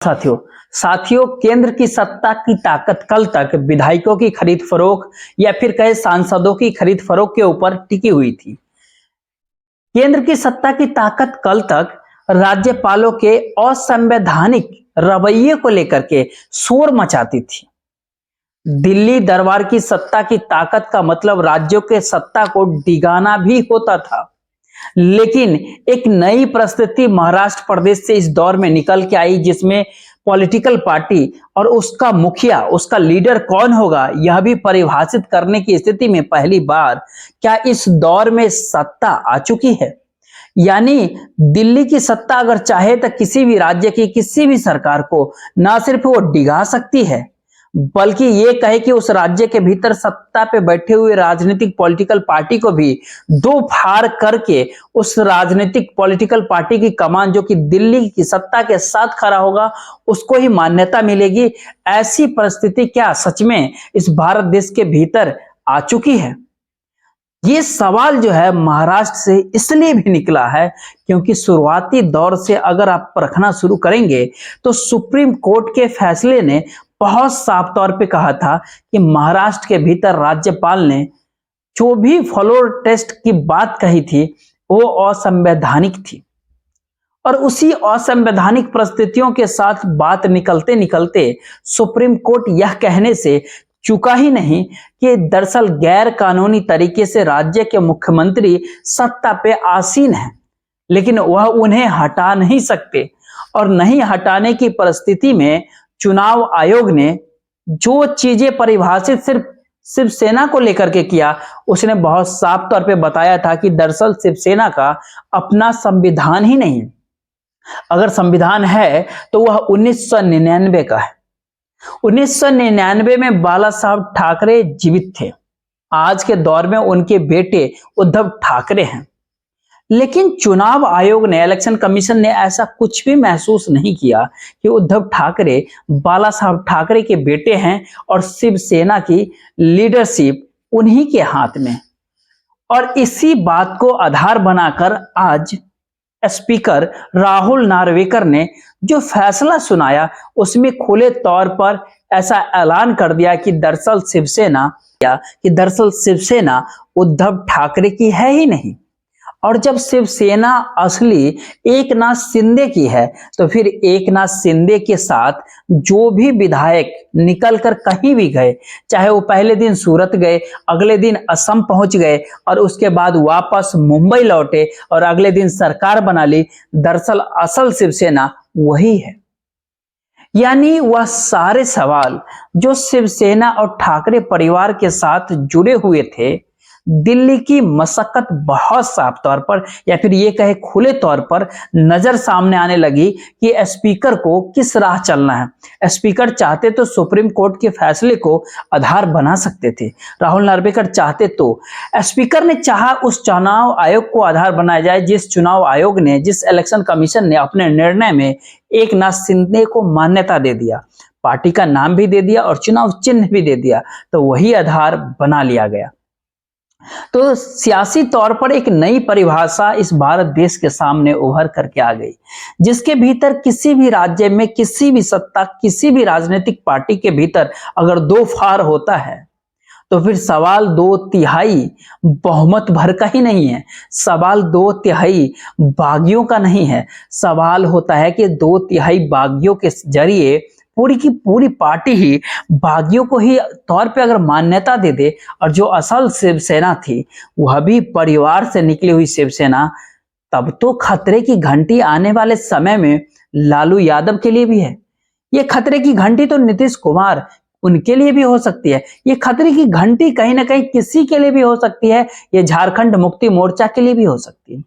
साथियों साथियों केंद्र की सत्ता की ताकत कल तक विधायकों की खरीद फरोख्त या फिर कहे सांसदों की खरीद फरोख्त के ऊपर टिकी हुई थी। केंद्र की सत्ता की ताकत कल तक राज्यपालों के असंवैधानिक रवैये को लेकर के शोर मचाती थी। दिल्ली दरबार की सत्ता की ताकत का मतलब राज्यों के सत्ता को डिगाना भी होता था। लेकिन एक नई परिस्थिति महाराष्ट्र प्रदेश से इस दौर में निकल के आई, जिसमें पॉलिटिकल पार्टी और उसका मुखिया, उसका लीडर कौन होगा, यह भी परिभाषित करने की स्थिति में पहली बार क्या इस दौर में सत्ता आ चुकी है। यानी दिल्ली की सत्ता अगर चाहे तो किसी भी राज्य की किसी भी सरकार को ना सिर्फ वो डिगा सकती है, बल्कि ये कहे कि उस राज्य के भीतर सत्ता पे बैठे हुए राजनीतिक पॉलिटिकल पार्टी को भी दो फाड़ करके उस राजनीतिक पॉलिटिकल पार्टी की कमान जो कि दिल्ली की सत्ता के साथ खड़ा होगा उसको ही मान्यता मिलेगी। ऐसी परिस्थिति क्या सच में इस भारत देश के भीतर आ चुकी है? ये सवाल जो है महाराष्ट्र से इसलिए भी निकला है क्योंकि शुरुआती दौर से अगर आप परखना शुरू करेंगे तो सुप्रीम कोर्ट के फैसले ने बहुत साफ तौर पे कहा था कि महाराष्ट्र के भीतर राज्यपाल ने जो भी फ्लोर टेस्ट की बात कही थी वो असंवैधानिक थी। और उसी असंवैधानिक परिस्थितियों के साथ बात निकलते निकलते सुप्रीम कोर्ट यह कहने से चुका ही नहीं कि दरअसल गैर कानूनी तरीके से राज्य के मुख्यमंत्री सत्ता पे आसीन हैं, लेकिन वह उन्हें हटा नहीं सकते। और नहीं हटाने की परिस्थिति में चुनाव आयोग ने जो चीजें परिभाषित सिर्फ शिवसेना को लेकर के किया, उसने बहुत साफ तौर पे बताया था कि दरअसल शिवसेना का अपना संविधान ही नहीं, अगर संविधान है तो वह 1999 का है। 1999 में बाला साहब ठाकरे जीवित थे, आज के दौर में उनके बेटे उद्धव ठाकरे हैं। लेकिन चुनाव आयोग ने, इलेक्शन कमीशन ने ऐसा कुछ भी महसूस नहीं किया कि उद्धव ठाकरे बाला साहब ठाकरे के बेटे हैं और शिवसेना की लीडरशिप उन्हीं के हाथ में। और इसी बात को आधार बनाकर आज स्पीकर राहुल नार्वेकर ने जो फैसला सुनाया उसमें खुले तौर पर ऐसा ऐलान कर दिया कि दरअसल शिवसेना उद्धव ठाकरे की है ही नहीं। और जब शिवसेना असली एकनाथ शिंदे की है तो फिर एकनाथ शिंदे के साथ जो भी विधायक निकलकर कहीं भी गए, चाहे वो पहले दिन सूरत गए, अगले दिन असम पहुंच गए और उसके बाद वापस मुंबई लौटे और अगले दिन सरकार बना ली, दरअसल असल शिवसेना वही है। यानी वह सारे सवाल जो शिवसेना और ठाकरे परिवार के साथ जुड़े हुए थे, दिल्ली की मशक्कत बहुत साफ तौर पर या फिर ये कहे खुले तौर पर नजर सामने आने लगी कि स्पीकर को किस राह चलना है। स्पीकर चाहते तो सुप्रीम कोर्ट के फैसले को आधार बना सकते थे, राहुल नार्वेकर चाहते तो स्पीकर ने चाहा उस चुनाव आयोग को आधार बनाया जाए जिस चुनाव आयोग ने, जिस इलेक्शन कमीशन ने अपने निर्णय में एकनाथ शिंदे को मान्यता दे दिया, पार्टी का नाम भी दे दिया और चुनाव चिन्ह भी दे दिया, तो वही आधार बना लिया गया। तो सियासी तौर पर एक नई परिभाषा इस भारत देश के सामने उभर करके आ गई, जिसके भीतर किसी भी राज्य में किसी भी सत्ता, किसी भी राजनीतिक पार्टी के भीतर अगर दो फाड़ होता है तो फिर सवाल 2/3 बहुमत भर का ही नहीं है, सवाल 2/3 बागियों का नहीं है। सवाल होता है कि 2/3 बागियों के जरिए पूरी की पूरी पार्टी ही बागियों को ही तौर पे अगर मान्यता दे दे और जो असल शिवसेना थी वह भी परिवार से निकली हुई शिवसेना, तब तो खतरे की घंटी आने वाले समय में लालू यादव के लिए भी है। ये खतरे की घंटी तो नीतीश कुमार उनके लिए भी हो सकती है, ये खतरे की घंटी कहीं ना कहीं किसी के लिए भी हो सकती है, ये झारखंड मुक्ति मोर्चा के लिए भी हो सकती है।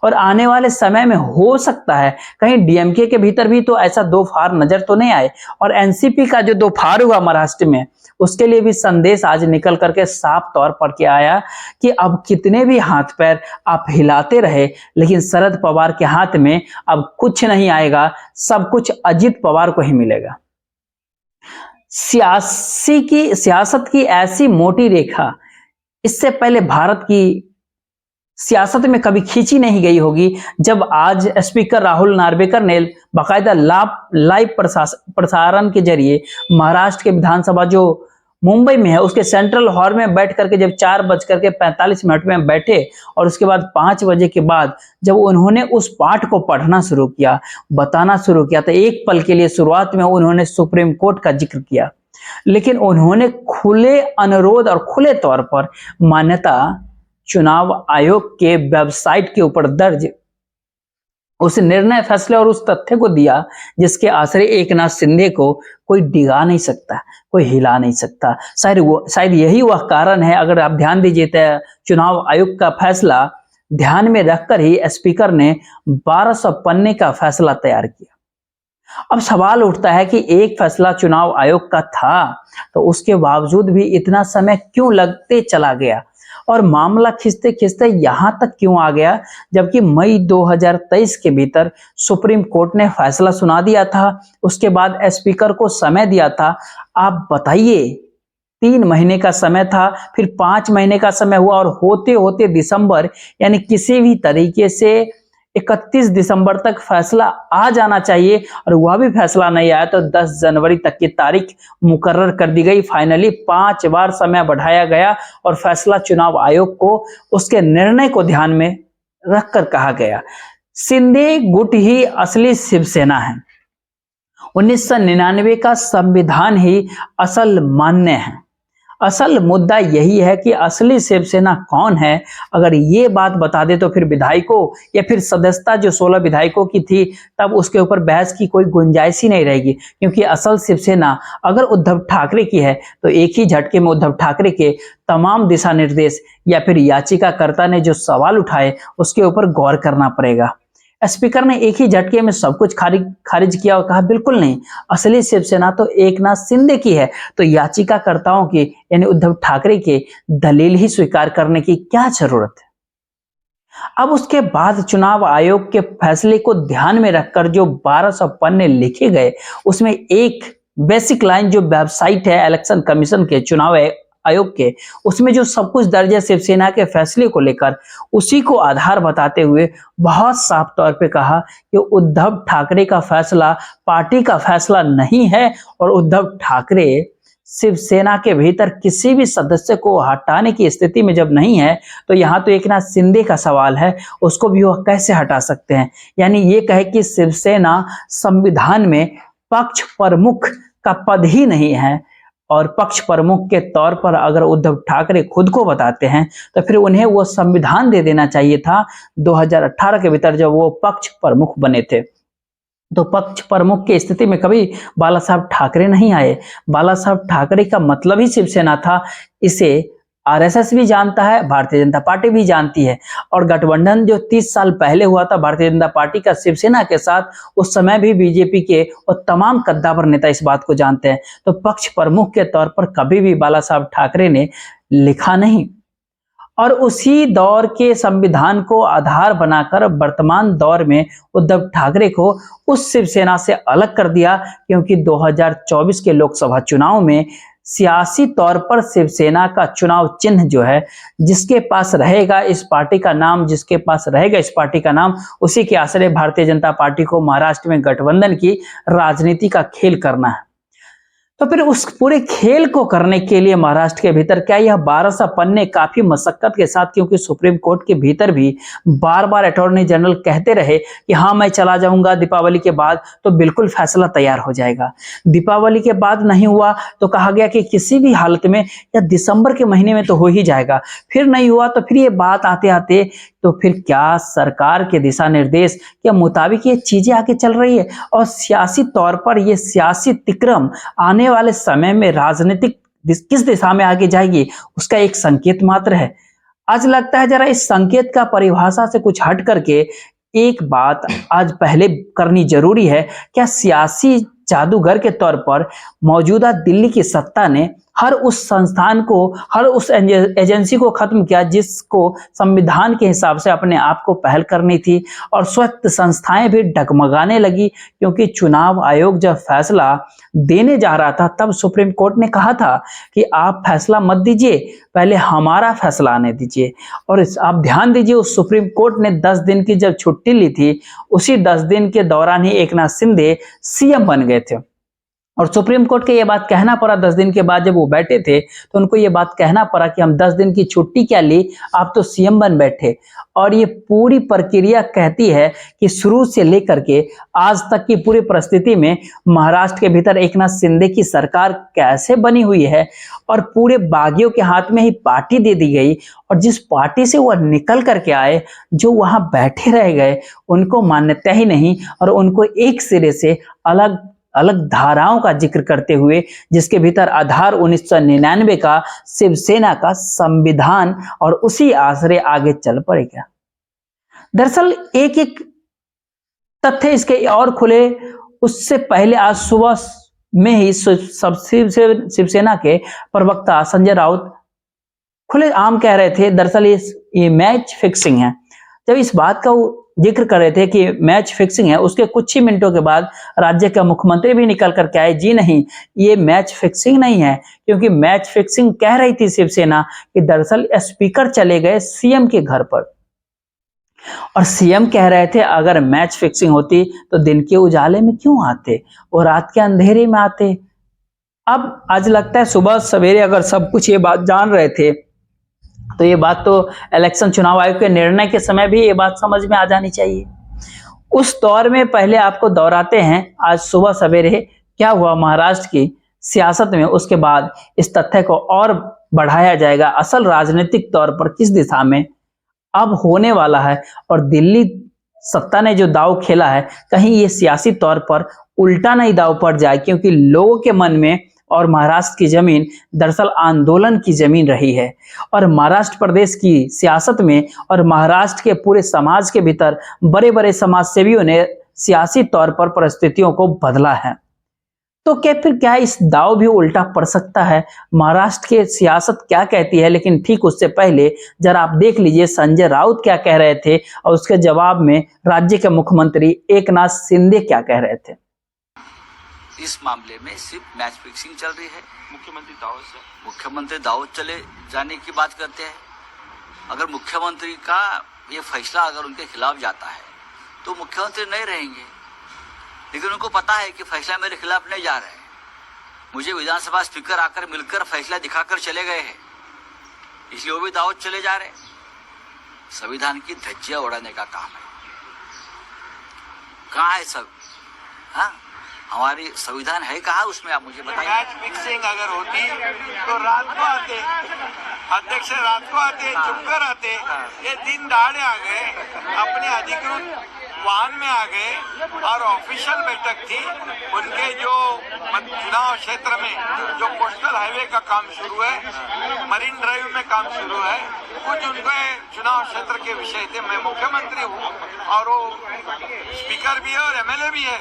और आने वाले समय में हो सकता है कहीं डीएमके के भीतर भी तो ऐसा दो फाड़ नजर तो नहीं आए। और एनसीपी का जो दो फाड़ हुआ महाराष्ट्र में, उसके लिए भी संदेश आज निकल करके साफ तौर पर के आया कि अब कितने भी हाथ पैर आप हिलाते रहे, लेकिन शरद पवार के हाथ में अब कुछ नहीं आएगा, सब कुछ अजित पवार को ही मिलेगा। सियासत की ऐसी मोटी रेखा इससे पहले भारत की सियासत में कभी खींची नहीं गई होगी, जब आज स्पीकर राहुल नार्वेकर ने बाकायदा लाइव प्रसारण के जरिए महाराष्ट्र के विधानसभा जो मुंबई में है उसके सेंट्रल हॉल में बैठ करके जब 4:45 में बैठे और उसके बाद 5 बजे के बाद जब उन्होंने उस पाठ को पढ़ना शुरू किया, बताना शुरू किया, तो एक पल के लिए शुरुआत में उन्होंने सुप्रीम कोर्ट का जिक्र किया, लेकिन उन्होंने खुले अनुरोध और खुले तौर पर मान्यता चुनाव आयोग के वेबसाइट के ऊपर दर्ज उस निर्णय, फैसले और उस तथ्य को दिया जिसके आश्रय एकनाथ शिंदे को कोई डिगा नहीं सकता, कोई हिला नहीं सकता। शायद यही वह कारण है, अगर आप ध्यान दीजिए तो चुनाव आयोग का फैसला ध्यान में रखकर ही स्पीकर ने 1200 पन्ने का फैसला तैयार किया। अब सवाल उठता है कि एक फैसला चुनाव आयोग का था तो उसके बावजूद भी इतना समय क्यों लगते चला गया और मामला खिंचते खिंचते यहां तक क्यों आ गया, जबकि मई 2023 के भीतर सुप्रीम कोर्ट ने फैसला सुना दिया था, उसके बाद स्पीकर को समय दिया था। आप बताइए, 3 महीने का समय था, फिर 5 महीने का समय हुआ और होते होते दिसंबर, यानी किसी भी तरीके से 31 दिसंबर तक फैसला आ जाना चाहिए और वह भी फैसला नहीं आया तो 10 जनवरी तक की तारीख मुकर्रर कर दी गई। फाइनली 5 बार समय बढ़ाया गया और फैसला चुनाव आयोग को उसके निर्णय को ध्यान में रखकर कहा गया। शिंदे गुट ही असली शिवसेना है। 1999 का संविधान ही असल मान्य है। असल मुद्दा यही है कि असली शिवसेना कौन है। अगर ये बात बता दे तो फिर विधायकों या फिर सदस्यता जो 16 विधायकों की थी तब उसके ऊपर बहस की कोई गुंजाइश ही नहीं रहेगी, क्योंकि असल शिवसेना अगर उद्धव ठाकरे की है तो एक ही झटके में उद्धव ठाकरे के तमाम दिशा निर्देश या फिर याचिकाकर्ता ने जो सवाल उठाए उसके ऊपर गौर करना पड़ेगा। स्पीकर ने एक ही झटके में सब कुछ खारिज किया और कहा बिल्कुल नहीं, असली शिवसेना तो एकनाथ शिंदे की है, तो याचिकाकर्ताओं की यानी उद्धव ठाकरे के दलील ही स्वीकार करने की क्या जरूरत है। अब उसके बाद चुनाव आयोग के फैसले को ध्यान में रखकर जो 1200 पन्ने लिखे गए उसमें एक बेसिक लाइन जो वेबसाइट है इलेक्शन कमीशन के, चुनाव आयोग के, उसमें जो सब कुछ दर्ज है शिवसेना के फैसले को लेकर, उसी को आधार बताते हुए बहुत साफ तौर पे कहा कि उद्धव ठाकरे का फैसला पार्टी का फैसला नहीं है और उद्धव ठाकरे शिवसेना के भीतर किसी भी सदस्य को हटाने की स्थिति में जब नहीं है तो यहाँ तो एकनाथ शिंदे का सवाल है, उसको भी वह कैसे हटा सकते हैं। यानी ये कहे कि शिवसेना संविधान में पक्ष प्रमुख का पद ही नहीं है और पक्ष प्रमुख के तौर पर अगर उद्धव ठाकरे खुद को बताते हैं तो फिर उन्हें वो संविधान दे देना चाहिए था 2018 के भीतर जब वो पक्ष प्रमुख बने थे। तो पक्ष प्रमुख की स्थिति में कभी बाला साहब ठाकरे नहीं आए। बाला साहब ठाकरे का मतलब ही शिवसेना था। इसे आरएसएस भी जानता है, भारतीय जनता पार्टी भी जानती है। और गठबंधन जो 30 साल पहले हुआ था भारतीय जनता पार्टी का शिवसेना के साथ, उस समय भी बीजेपी के और तमाम कद्दावर नेता इस बात को जानते हैं। तो पक्ष प्रमुख के तौर पर कभी भी बाला साहब ठाकरे ने लिखा नहीं और उसी दौर के संविधान को आधार बनाकर वर्तमान दौर में उद्धव ठाकरे को उस शिवसेना से अलग कर दिया, क्योंकि 2024 के लोकसभा चुनाव में सियासी तौर पर शिवसेना का चुनाव चिन्ह जो है, जिसके पास रहेगा इस पार्टी का नाम, जिसके पास रहेगा इस पार्टी का नाम, उसी के आश्रय भारतीय जनता पार्टी को महाराष्ट्र में गठबंधन की राजनीति का खेल करना है। तो फिर उस पूरे खेल को करने के लिए महाराष्ट्र के भीतर क्या यह 1200 पन्ने काफी मशक्कत के साथ, क्योंकि सुप्रीम कोर्ट के भीतर भी बार बार अटॉर्नी जनरल कहते रहे कि हाँ मैं चला जाऊंगा दीपावली के बाद तो बिल्कुल फैसला तैयार हो जाएगा। दीपावली के बाद नहीं हुआ तो कहा गया कि किसी भी हालत में या दिसंबर के महीने में तो हो ही जाएगा। फिर नहीं हुआ तो फिर ये बात आते आते तो फिर क्या सरकार के दिशा निर्देश के मुताबिक ये चीजें आगे चल रही है और सियासी तौर पर ये सियासी तिक्रम आने वाले समय में राजनीतिक किस दिशा में आगे जाएगी उसका एक संकेत मात्र है। आज लगता है जरा इस संकेत का परिभाषा से कुछ हट करके एक बात आज पहले करनी जरूरी है। क्या सियासी जादूगर के तौर पर मौजूदा दिल्ली की सत्ता ने हर उस संस्थान को, हर उस एजेंसी को खत्म किया जिसको संविधान के हिसाब से अपने आप को पहल करनी थी, और स्वायत्त संस्थाएं भी डगमगाने लगी, क्योंकि चुनाव आयोग जब फैसला देने जा रहा था तब सुप्रीम कोर्ट ने कहा था कि आप फैसला मत दीजिए, पहले हमारा फैसला आने दीजिए। और आप ध्यान दीजिए, उस सुप्रीम कोर्ट ने 10 दिन की जब छुट्टी ली थी, उसी 10 दिन के दौरान ही एकनाथ शिंदे सीएम बन गए थे। और सुप्रीम कोर्ट के ये बात कहना पड़ा 10 दिन के बाद, जब वो बैठे थे तो उनको ये बात कहना पड़ा कि हम 10 दिन की छुट्टी क्या ली, आप तो सीएम बन बैठे। और ये पूरी प्रक्रिया कहती है कि शुरू से लेकर के आज तक की पूरी परिस्थिति में महाराष्ट्र के भीतर एकनाथ शिंदे की सरकार कैसे बनी हुई है, और पूरे बागियों के हाथ में ही पार्टी दे दी गई, और जिस पार्टी से वह निकल करके आए, जो वहां बैठे रह गए, उनको मान्यता ही नहीं, और उनको एक सिरे से अलग अलग धाराओं का जिक्र करते हुए, जिसके भीतर आधार 1999 का शिवसेना का संविधान, और उसी आसरे आगे चल पड़ेगा। दरअसल एक एक तथ्य इसके और खुले, उससे पहले आज सुबह में ही शिवसेना के प्रवक्ता संजय राउत खुले आम कह रहे थे दरअसल ये मैच फिक्सिंग है। जब इस बात का जिक्र कर रहे थे कि मैच फिक्सिंग है, उसके कुछ ही मिनटों के बाद राज्य का मुख्यमंत्री भी निकल करके आए, जी नहीं, ये मैच फिक्सिंग नहीं है, क्योंकि मैच फिक्सिंग कह रही थी शिवसेना कि दरअसल स्पीकर चले गए सीएम के घर पर, और सीएम कह रहे थे अगर मैच फिक्सिंग होती तो दिन के उजाले में क्यों आते, वो रात के अंधेरे में आते। अब आज लगता है सुबह सवेरे अगर सब कुछ ये बात जान रहे थे तो ये बात तो इलेक्शन चुनाव आयोग के निर्णय के समय भी ये बात समझ में आ जानी चाहिए। उस दौर में पहले आपको दोहराते हैं आज सुबह सवेरे क्या हुआ महाराष्ट्र की सियासत में, उसके बाद इस तथ्य को और बढ़ाया जाएगा असल राजनीतिक तौर पर किस दिशा में अब होने वाला है, और दिल्ली सत्ता ने जो दाव खेला है कहीं ये सियासी तौर पर उल्टा नहीं दाव पड़ जाए, क्योंकि लोगों के मन में और महाराष्ट्र की जमीन दरअसल आंदोलन की जमीन रही है, और महाराष्ट्र प्रदेश की सियासत में और महाराष्ट्र के पूरे समाज के भीतर बड़े बड़े समाज सेवियों ने सियासी तौर पर परिस्थितियों को बदला है। तो क्या फिर क्या इस दाव भी उल्टा पड़ सकता है? महाराष्ट्र की सियासत क्या कहती है, लेकिन ठीक उससे पहले जरा आप देख लीजिए संजय राउत क्या कह रहे थे, और उसके जवाब में राज्य के मुख्यमंत्री एकनाथ शिंदे क्या कह रहे थे। इस मामले में सिर्फ मैच फिक्सिंग चल रही है। मुख्यमंत्री दाऊद चले जाने की बात करते हैं। अगर मुख्यमंत्री का ये फैसला अगर उनके खिलाफ जाता है तो मुख्यमंत्री नहीं रहेंगे, लेकिन उनको पता है कि फैसला मेरे खिलाफ नहीं जा रहा है। मुझे विधानसभा स्पीकर आकर मिलकर फैसला दिखाकर चले गए हैं, इसलिए वो भी दाऊद चले जा रहे हैं। संविधान की धज्जियां उड़ाने का काम है। कहाँ है सब? हाँ, हमारी संविधान है कहाँ, उसमें आप मुझे बताइए। मैच फिक्सिंग अगर होती तो रात को आते, अध्यक्ष रात को आते, चुप कर आते, ये दिन दहाड़े आ गए, अपने अधिकृत वाहन में आ गए, और ऑफिशियल बैठक थी उनके जो चुनाव क्षेत्र में जो कोस्टल हाईवे का काम शुरू है, मरीन ड्राइव में काम शुरू है, कुछ उनके चुनाव क्षेत्र के विषय थे। मैं मुख्यमंत्री हूँ और वो स्पीकर भी है और एमएलए भी है,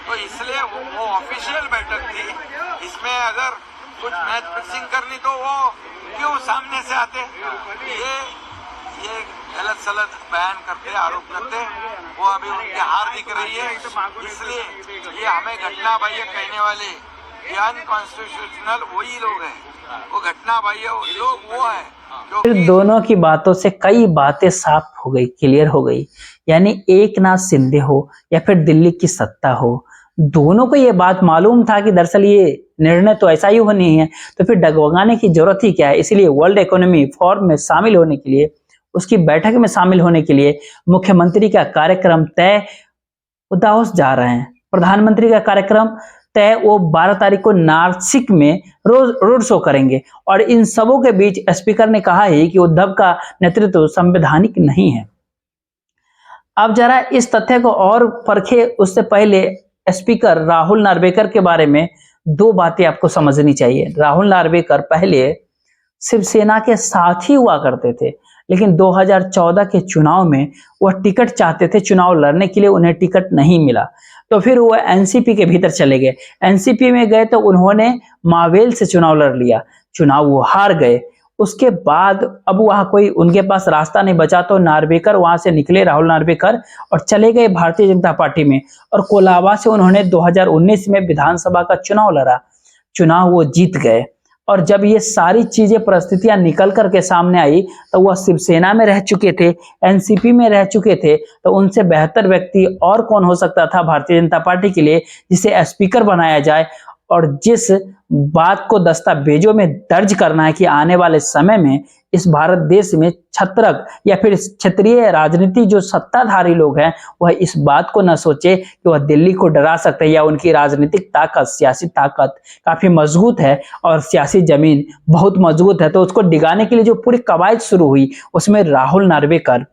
तो इसलिए वो ऑफिशियल बैठक थी। इसमें अगर कुछ मैच फिक्सिंग करनी तो वो क्यों सामने से आते? ये गलत सलत बयान करते, आरोप करते, वो अभी उनकी हार दिख रही है। इसलिए ये हमें घटना बाह्य कहने वाले ये अनकॉन्स्टिट्यूशनल वही लोग हैं, वो घटना बाह्य लोग वो है। फिर दोनों की बातों से कई बातें साफ हो गई, क्लियर हो गई। यानी एकनाथ शिंदे हो या फिर दिल्ली की सत्ता हो, दोनों को ये बात मालूम था कि दरअसल ये निर्णय तो ऐसा ही होनी है, तो फिर डगमगाने की जरूरत ही क्या है। इसीलिए वर्ल्ड इकोनॉमी फोरम में शामिल होने के लिए, उसकी बैठक में शामिल होने के लिए मुख्यमंत्री का कार्यक्रम तय दावोस जा रहे हैं। प्रधानमंत्री का कार्यक्रम तय वो 12 तारीख को नासिक में रोड शो करेंगे, और इन सबों के बीच स्पीकर ने कहा है कि उद्धव का नेतृत्व संवैधानिक नहीं है। अब जरा इस तथ्य को और परखे, उससे पहले स्पीकर राहुल नार्वेकर के बारे में 2 बातें आपको समझनी चाहिए। राहुल नार्वेकर पहले शिवसेना के साथ ही हुआ करते थे, लेकिन 2014 के चुनाव में वह टिकट चाहते थे, चुनाव लड़ने के लिए उन्हें टिकट नहीं मिला, तो फिर वो एनसीपी के भीतर चले गए। एनसीपी में गए तो उन्होंने मावेल से चुनाव लड़ लिया, चुनाव वो हार गए। उसके बाद अब वहां कोई उनके पास रास्ता नहीं बचा तो नार्वेकर वहां से निकले, राहुल नार्वेकर, और चले गए भारतीय जनता पार्टी में। और कोलाबा से उन्होंने 2019 में विधानसभा का चुनाव लड़ा, चुनाव वो जीत गए। और जब ये सारी चीजें परिस्थितियां निकल करके सामने आई तो वह शिवसेना में रह चुके थे, एनसीपी में रह चुके थे, तो उनसे बेहतर व्यक्ति और कौन हो सकता था भारतीय जनता पार्टी के लिए जिसे स्पीकर बनाया जाए। और जिस बात को दस्तावेजों में दर्ज करना है कि आने वाले समय में इस भारत देश में छत्रक या फिर क्षेत्रीय राजनीति जो सत्ताधारी लोग हैं वह इस बात को न सोचे कि वह दिल्ली को डरा सकते हैं या उनकी राजनीतिक ताकत, सियासी ताकत काफी मजबूत है और सियासी जमीन बहुत मजबूत है, तो उसको डिगाने के लिए जो पूरी कवायद शुरू हुई उसमें राहुल नार्वेकर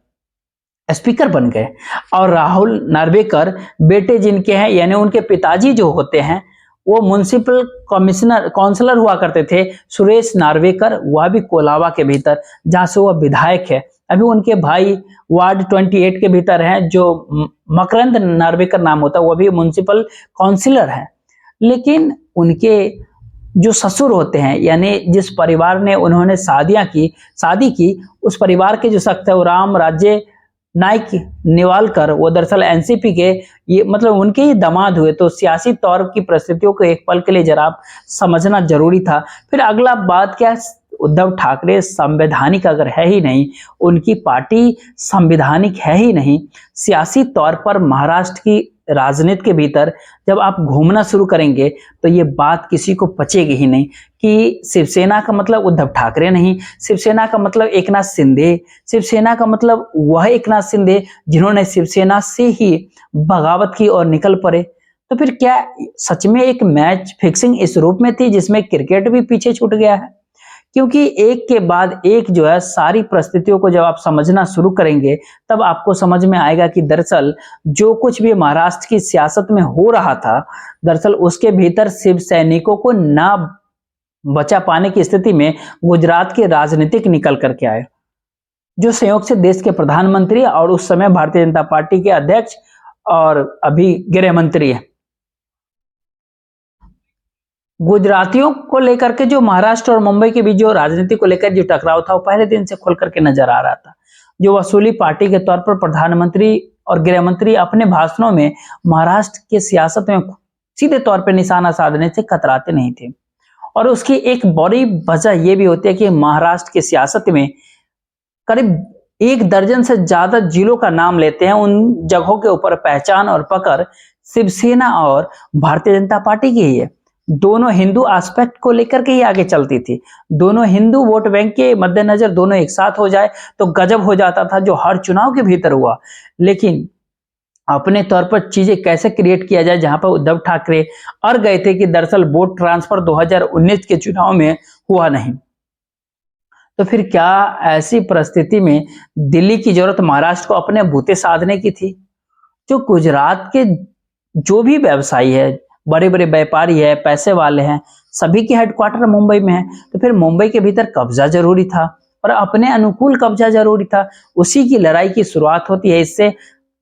स्पीकर बन गए। और राहुल नार्वेकर बेटे जिनके हैं, यानी उनके पिताजी जो होते हैं वो म्युनिसिपल कमिश्नर काउंसलर हुआ करते थे, सुरेश नार्वेकर, वह भी कोलाबा के भीतर, जहां से वह विधायक है। अभी उनके भाई वार्ड 28 के भीतर हैं जो मकरंद नार्वेकर नाम होता है, वह भी म्युनिसिपल काउंसलर है। लेकिन उनके जो ससुर होते हैं, यानी जिस परिवार ने उन्होंने शादी की, उस परिवार के जो सख्त है वो राम राज्य नाइक निवालकर, वो दरअसल एनसीपी के ये मतलब उनके ही दामाद हुए। तो सियासी तौर की परिस्थितियों को एक पल के लिए जरा समझना जरूरी था। फिर अगला बात क्या, उद्धव ठाकरे संवैधानिक अगर है ही नहीं, उनकी पार्टी संवैधानिक है ही नहीं, सियासी तौर पर महाराष्ट्र की राजनीति के भीतर जब आप घूमना शुरू करेंगे तो ये बात किसी को पचेगी ही नहीं कि शिवसेना का मतलब उद्धव ठाकरे नहीं, शिवसेना का मतलब एकनाथ शिंदे, शिवसेना का मतलब वह एकनाथ शिंदे जिन्होंने शिवसेना से ही बगावत की और निकल पड़े। तो फिर क्या सच में एक मैच फिक्सिंग इस रूप में थी जिसमें क्रिकेट भी पीछे छूट गया है? क्योंकि एक के बाद एक जो है सारी परिस्थितियों को जब आप समझना शुरू करेंगे तब आपको समझ में आएगा कि दरअसल जो कुछ भी महाराष्ट्र की सियासत में हो रहा था, दरअसल उसके भीतर शिव सैनिकों को ना बचा पाने की स्थिति में गुजरात के राजनीतिक निकल करके आए, जो संयोग से देश के प्रधानमंत्री और उस समय भारतीय जनता पार्टी के अध्यक्ष और अभी गृह मंत्री है। गुजरातियों को लेकर के जो महाराष्ट्र और मुंबई के बीच जो राजनीति को लेकर जो टकराव था वो पहले दिन से खुल करके नजर आ रहा था। जो वसूली पार्टी के तौर पर प्रधानमंत्री और गृह मंत्री अपने भाषणों में महाराष्ट्र के सियासत में सीधे तौर पर निशाना साधने से कतराते नहीं थे। और उसकी एक बड़ी वजह यह भी होती है कि महाराष्ट्र की सियासत में करीब 1 दर्जन से ज्यादा जिलों का नाम लेते हैं। उन जगहों के ऊपर पहचान और पकड़ शिवसेना और भारतीय जनता पार्टी की ही है। दोनों हिंदू एस्पेक्ट को लेकर के ही आगे चलती थी। दोनों हिंदू वोट बैंक के मद्देनजर दोनों एक साथ हो जाए तो गजब हो जाता था, जो हर चुनाव के भीतर हुआ। लेकिन अपने तौर पर चीजें कैसे क्रिएट किया जाए, जहां पर उद्धव ठाकरे अड़ गए थे कि दरअसल वोट ट्रांसफर 2019 के चुनाव में हुआ नहीं। तो फिर क्या ऐसी परिस्थिति में दिल्ली की जरूरत महाराष्ट्र को अपने बूते साधने की थी? जो गुजरात के जो भी व्यवसायी है, बड़े बड़े व्यापारी है, पैसे वाले हैं, सभी के हेडक्वार्टर मुंबई में है। तो फिर मुंबई के भीतर कब्जा जरूरी था और अपने अनुकूल कब्जा जरूरी था। उसी की लड़ाई की शुरुआत होती है इससे।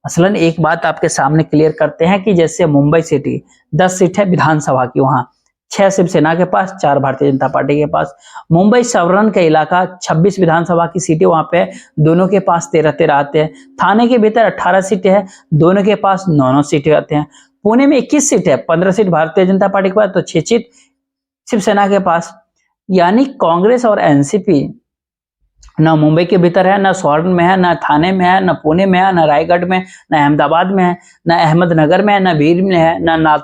मसलन एक बात आपके सामने क्लियर करते हैं कि जैसे मुंबई सिटी 10 सीट है विधानसभा की, वहां 6 शिवसेना के पास, 4 भारतीय जनता पार्टी के पास। मुंबई सवर्णन का इलाका 26 विधानसभा की सीटें वहां पे दोनों के पास 13-13 आते हैं। थाने के भीतर 18 सीटें हैं, दोनों के पास 9-9 सीटें आते हैं। पुणे में 21 सीट है, 15 सीट भारतीय जनता पार्टी के पास तो 6 सीट शिवसेना के पास। यानी कांग्रेस और एनसीपी ना मुंबई के भीतर है, ना स्वर्ण में है, ना थाने में है, ना पुणे में है, ना रायगढ़ में, ना अहमदाबाद में है, ना अहमदनगर में है, ना भीड़ में है, ना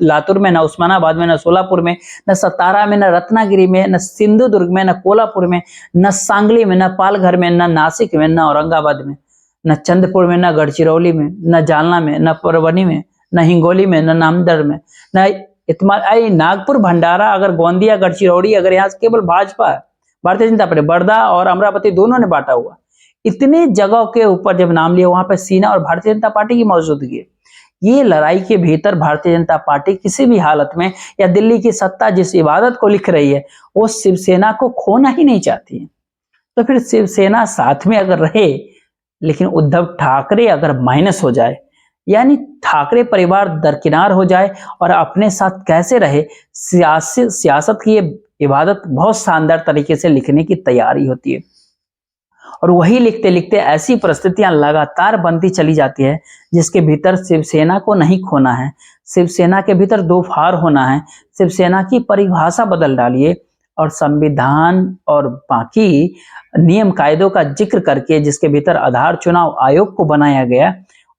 लातूर में, ना उस्मानाबाद में, ना सोलापुर में, ना सतारा में, ना रत्नागिरी में, ना सिंधुदुर्ग में, ना कोल्हापुर में, ना सांगली में, ना पालघर में, ना नासिक में, ना औरंगाबाद में, ना चंद्रपुर में, ना गढ़चिरौली में, ना जालना में, ना परवनी में, ना हिंगोली में, ना नामदर में, ना नागपुर, भंडारा, अगर गोंदिया, गढ़चिरौली, अगर यहाँ केवल भाजपा है, भारतीय जनता पार्टी, बर्दा और अमरावती दोनों ने बांटा हुआ। इतने जगह के ऊपर जब नाम लिया वहां पर सेना और भारतीय जनता पार्टी की मौजूदगी। ये लड़ाई के भीतर भारतीय जनता पार्टी किसी भी हालत में, या दिल्ली की सत्ता जिस इबादत को लिख रही है, वो शिवसेना को खोना ही नहीं चाहती है। तो फिर शिवसेना साथ में अगर रहे लेकिन उद्धव ठाकरे अगर माइनस हो जाए, यानी ठाकरे परिवार दरकिनार हो जाए और अपने साथ कैसे रहे, सियासत की ये इबादत बहुत शानदार तरीके से लिखने की तैयारी होती है। और वही लिखते लिखते ऐसी परिस्थितियां लगातार बनती चली जाती है जिसके भीतर शिवसेना को नहीं खोना है, शिवसेना के भीतर दो फाड़ होना है। शिवसेना की परिभाषा बदल डालिए और संविधान और बाकी नियम कायदों का जिक्र करके जिसके भीतर आधार चुनाव आयोग को बनाया गया,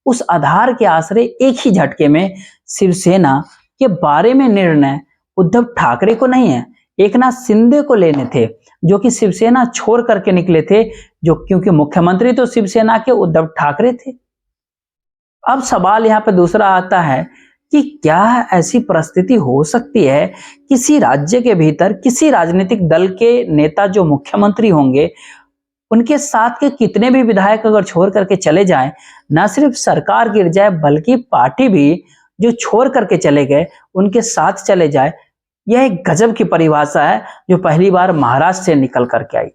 उस आधार के आश्रय एक ही झटके में शिवसेना के बारे में निर्णय उद्धव ठाकरे को नहीं है, एकनाथ शिंदे को लेने थे, जो कि शिवसेना छोड़ करके निकले थे, जो क्योंकि मुख्यमंत्री तो शिवसेना के उद्धव ठाकरे थे। अब सवाल यहाँ पे दूसरा आता है कि क्या ऐसी परिस्थिति हो सकती है किसी राज्य के भीतर किसी राजनीतिक दल के नेता जो मुख्यमंत्री होंगे उनके साथ के कितने भी विधायक अगर छोड़ करके चले जाएं, न सिर्फ सरकार गिर जाए बल्कि पार्टी भी जो छोड़ करके चले गए उनके साथ चले जाए। यह एक गजब की परिभाषा है जो पहली बार महाराष्ट्र से निकल करके आई।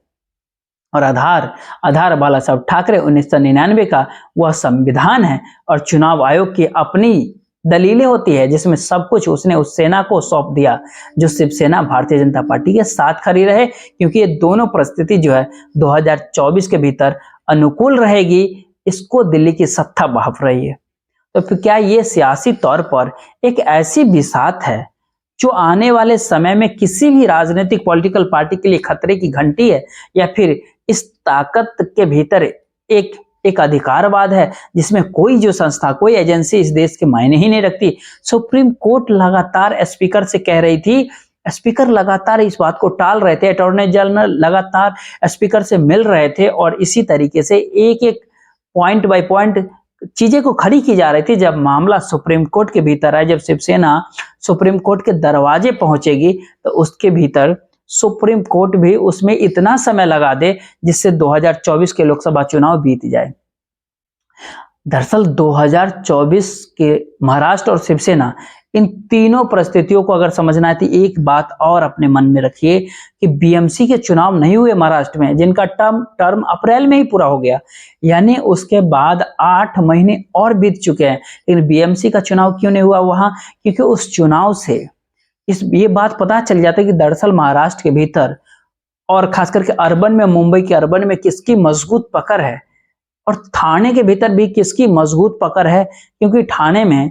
और आधार बाला साहब ठाकरे 1999 का वह संविधान है और चुनाव आयोग की अपनी दलीलें होती है जिसमें सब कुछ उसने उस सेना को सौंप दिया जो शिवसेना भारतीय जनता पार्टी के साथ खड़ी रहे, क्योंकि ये दोनों परिस्थिति जो है 2024 के भीतर अनुकूल रहेगी, इसको दिल्ली की सत्ता भांप रही है। तो फिर क्या ये सियासी तौर पर एक ऐसी बिसात है जो आने वाले समय में किसी भी राजनीतिक पॉलिटिकल पार्टी के लिए खतरे की घंटी है, या फिर इस ताकत के भीतर एक अधिकारवाद है जिसमें कोई जो संस्था कोई एजेंसी इस देश के मायने ही नहीं रखती। सुप्रीम कोर्ट लगातार स्पीकर से कह रही थी, स्पीकर लगातार इस बात को टाल रहे थे, अटॉर्नी जनरल लगातार स्पीकर से मिल रहे थे और इसी तरीके से एक एक पॉइंट बाय पॉइंट चीजें को खड़ी की जा रही थी। जब मामला सुप्रीम कोर्ट के भीतर है, जब शिवसेना सुप्रीम कोर्ट के दरवाजे पहुंचेगी तो उसके भीतर सुप्रीम कोर्ट भी उसमें इतना समय लगा दे जिससे 2024 के लोकसभा चुनाव बीत जाए। दरअसल 2024 के महाराष्ट्र और शिवसेना इन तीनों परिस्थितियों को अगर समझना है तो एक बात और अपने मन में रखिए कि बीएमसी के चुनाव नहीं हुए महाराष्ट्र में, जिनका टर्म अप्रैल में ही पूरा हो गया, यानी उसके बाद 8 महीने और बीत चुके हैं, लेकिन बीएमसी का चुनाव क्यों नहीं हुआ वहां? क्योंकि उस चुनाव से ये बात पता चल जाता है कि दरअसल महाराष्ट्र के भीतर और खास करके अर्बन में, मुंबई के अर्बन में किसकी मजबूत पकड़ है और थाने के भीतर भी किसकी मजबूत पकड़ है। क्योंकि थाने में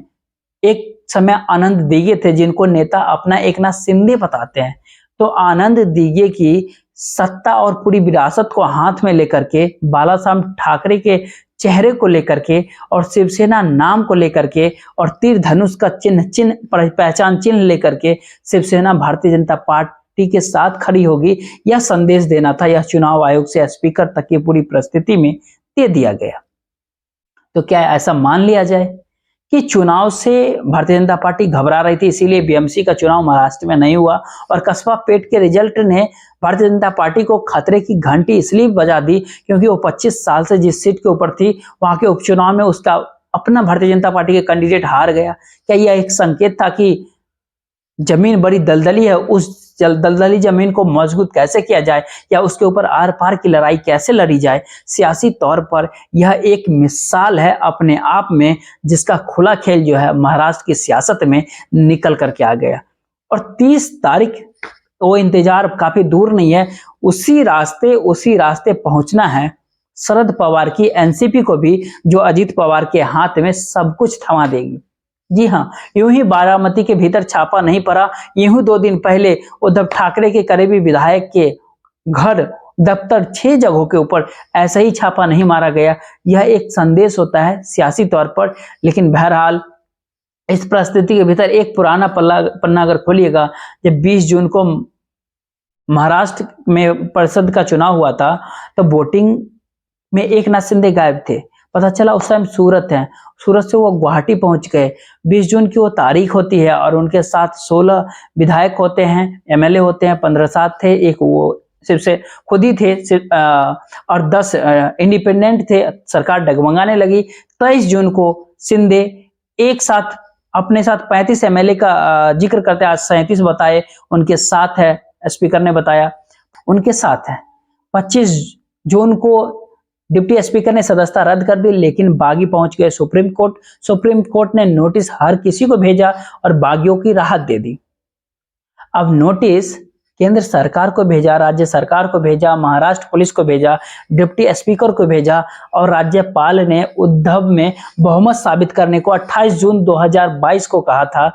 एक समय आनंद दीघे थे जिनको नेता अपना एकनाथ शिंदे बताते हैं, तो आनंद दीघे की सत्ता और पूरी विरासत को हाथ में लेकर के, बाला साहब ठाकरे के चेहरे को लेकर के और शिवसेना नाम को लेकर के और तीर धनुष का चिन्ह पहचान चिन्ह लेकर के शिवसेना भारतीय जनता पार्टी के साथ खड़ी होगी, यह संदेश देना था। यह चुनाव आयोग से स्पीकर तक की पूरी परिस्थिति में दे दिया गया। तो क्या ऐसा मान लिया जाए कि चुनाव से भारतीय जनता पार्टी घबरा रही थी, इसीलिए बीएमसी का चुनाव महाराष्ट्र में नहीं हुआ और कस्बा पेट के रिजल्ट ने भारतीय जनता पार्टी को खतरे की घंटी इसलिए बजा दी क्योंकि वो 25 साल से जिस सीट के ऊपर थी वहां के उपचुनाव में उसका अपना भारतीय जनता पार्टी के कैंडिडेट हार गया। क्या यह एक संकेत था कि जमीन बड़ी दलदली है, उस दलदली जमीन को मजबूत कैसे किया जाए या उसके ऊपर आर पार की लड़ाई कैसे लड़ी जाए? सियासी तौर पर यह एक मिसाल है अपने आप में जिसका खुला खेल जो है महाराष्ट्र की सियासत में निकल करके आ गया। और 30 तारीख वो इंतजार काफी दूर नहीं है, उसी रास्ते पहुंचना है शरद पवार की एनसीपी को भी, जो अजीत पवार के हाथ में सब कुछ थमा देगी। जी हाँ, यूं ही बारामती के भीतर छापा नहीं पड़ा, यूं 2 दिन पहले उद्धव ठाकरे के करीबी विधायक के घर, दफ्तर, 6 जगहों के ऊपर ऐसा ही छापा नहीं मारा गया। यह एक संदेश होता है सियासी तौर पर। लेकिन बहरहाल इस परिस्थिति के भीतर एक पुराना पन्ना अगर खोलिएगा, जब 20 जून को महाराष्ट्र में परिषद का चुनाव हुआ था तो वोटिंग में एकनाथ शिंदे गायब थे। पता चला उस टाइम सूरत है, सूरत से वो गुवाहाटी पहुंच गए। 20 जून की वो तारीख होती है और उनके साथ 16 विधायक होते हैं, एमएलए होते हैं, 15 साथ थे, एक वो सिर्फ से खुद ही थे और 10 इंडिपेंडेंट थे। सरकार डगमगाने लगी। 23 जून को शिंदे एक साथ अपने साथ 35 एमएलए का जिक्र करते, आज 37 बताए उनके साथ है, स्पीकर ने बताया उनके साथ है। 25 जो उनको डिप्टी स्पीकर ने सदस्यता रद्द कर दी, लेकिन बागी पहुंच गए सुप्रीम कोर्ट। सुप्रीम कोर्ट ने नोटिस हर किसी को भेजा और बागियों की राहत दे दी। अब नोटिस केंद्र सरकार को भेजा, राज्य सरकार को भेजा, महाराष्ट्र पुलिस को भेजा, डिप्टी स्पीकर को भेजा और राज्यपाल ने उद्धव में बहुमत साबित करने को 28 जून 2022 को कहा था।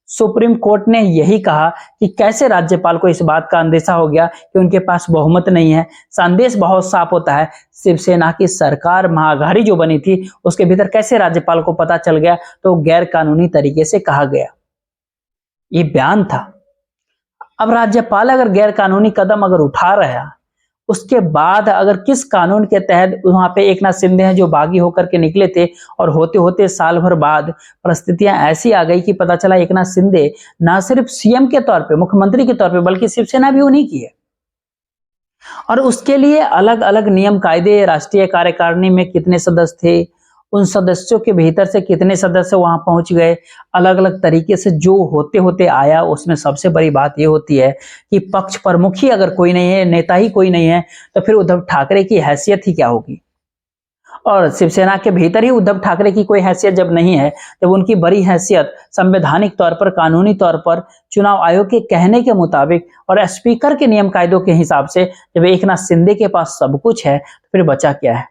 सुप्रीम कोर्ट ने यही कहा कि कैसे राज्यपाल को इस बात का अंदेशा हो गया कि उनके पास बहुमत नहीं है। संदेश बहुत साफ होता है, शिवसेना की सरकार महाअघाड़ी जो बनी थी उसके भीतर कैसे राज्यपाल को पता चल गया, तो गैर कानूनी तरीके से कहा गया, ये बयान था। अब राज्यपाल अगर गैर कानूनी कदम अगर उठा रहा, उसके बाद अगर किस कानून के तहत वहां पे एकनाथ शिंदे हैं जो बागी होकर के निकले थे और होते होते साल भर बाद परिस्थितियां ऐसी आ गई कि पता चला एकनाथ शिंदे ना सिर्फ सीएम के तौर पे, मुख्यमंत्री के तौर पे, बल्कि शिवसेना भी उन्हीं की है। और उसके लिए अलग अलग नियम कायदे, राष्ट्रीय कार्यकारिणी में कितने सदस्य थे, उन सदस्यों के भीतर से कितने सदस्य वहां पहुंच गए, अलग अलग तरीके से जो होते होते आया। उसमें सबसे बड़ी बात यह होती है कि पक्ष प्रमुख ही अगर कोई नहीं है, नेता ही कोई नहीं है, तो फिर उद्धव ठाकरे की हैसियत ही क्या होगी। और शिवसेना के भीतर ही उद्धव ठाकरे की कोई हैसियत जब नहीं है, जब उनकी बड़ी हैसियत संवैधानिक तौर पर, कानूनी तौर पर, चुनाव आयोग के कहने के मुताबिक और स्पीकर के नियम कायदों के हिसाब से जब एकनाथ शिंदे के पास सब कुछ है, तो फिर बचा क्या है।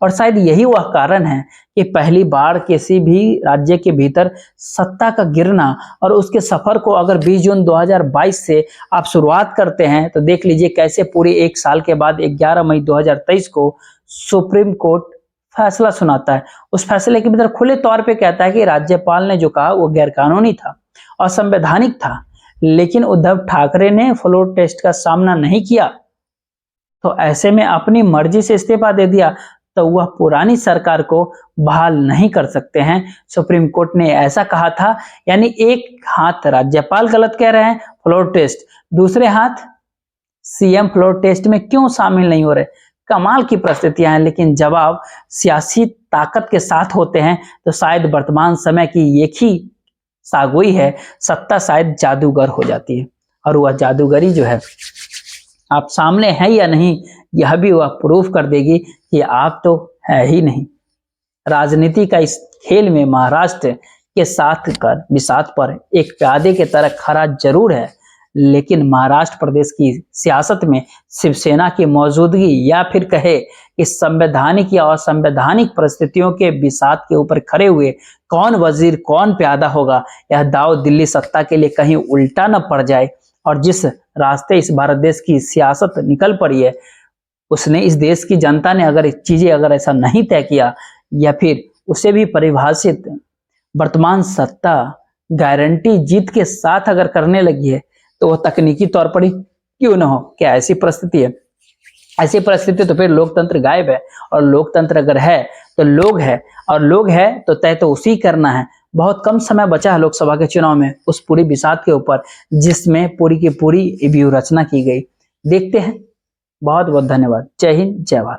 और शायद यही वह कारण है कि पहली बार किसी भी राज्य के भीतर सत्ता का गिरना और उसके सफर को अगर 20 जून 2022 से आप शुरुआत करते हैं, तो देख लीजिए कैसे पूरे एक साल के बाद 11 मई 2023 को सुप्रीम कोर्ट फैसला सुनाता है। उस फैसले के भीतर खुले तौर पे कहता है कि राज्यपाल ने जो कहा वो गैरकानूनी था, असंवैधानिक था, लेकिन उद्धव ठाकरे ने फ्लोर टेस्ट का सामना नहीं किया, तो ऐसे में अपनी मर्जी से इस्तीफा दे दिया, तो वह पुरानी सरकार को बहाल नहीं कर सकते हैं। सुप्रीम कोर्ट ने ऐसा कहा था। यानी एक हाथ राज्यपाल गलत कह रहे हैं, फ्लोर टेस्ट, दूसरे हाथ सीएम फ्लोर टेस्ट में क्यों शामिल नहीं हो रहे। कमाल की परिस्थितियां हैं, लेकिन जवाब सियासी ताकत के साथ होते हैं, तो शायद वर्तमान समय की एक ही सागोई है, सत्ता शायद जादूगर हो जाती है। और वह जादूगरी जो है आप सामने है या नहीं, यह भी वह प्रूफ कर देगी कि आप तो है ही नहीं। राजनीति का इस खेल में महाराष्ट्र के साथ कर बिसात पर एक प्यादे के तरह खरा जरूर है, लेकिन महाराष्ट्र प्रदेश की सियासत में शिवसेना की मौजूदगी, या फिर कहे कि संवैधानिक या असंवैधानिक परिस्थितियों के बिसात के ऊपर खड़े हुए कौन वजीर कौन प्यादा होगा, यह दाव दिल्ली सत्ता के लिए कहीं उल्टा न पड़ जाए। और जिस रास्ते इस भारत देश की सियासत निकल पड़ी है, उसने इस देश की जनता ने अगर चीजें अगर ऐसा नहीं तय किया, या फिर उसे भी परिभाषित वर्तमान सत्ता गारंटी जीत के साथ अगर करने लगी है, तो वह तकनीकी तौर पर ही क्यों ना हो। क्या ऐसी परिस्थिति है? ऐसी परिस्थिति तो फिर लोकतंत्र गायब है, और लोकतंत्र अगर है तो लोग है, और लोग है तो तय तो उसी करना है। बहुत कम समय बचा है लोकसभा के चुनाव में, उस पूरी बिसात के ऊपर जिसमें पूरी की पूरी व्यूह रचना की गई। देखते हैं। बहुत बहुत धन्यवाद। जय हिंद, जय भारत।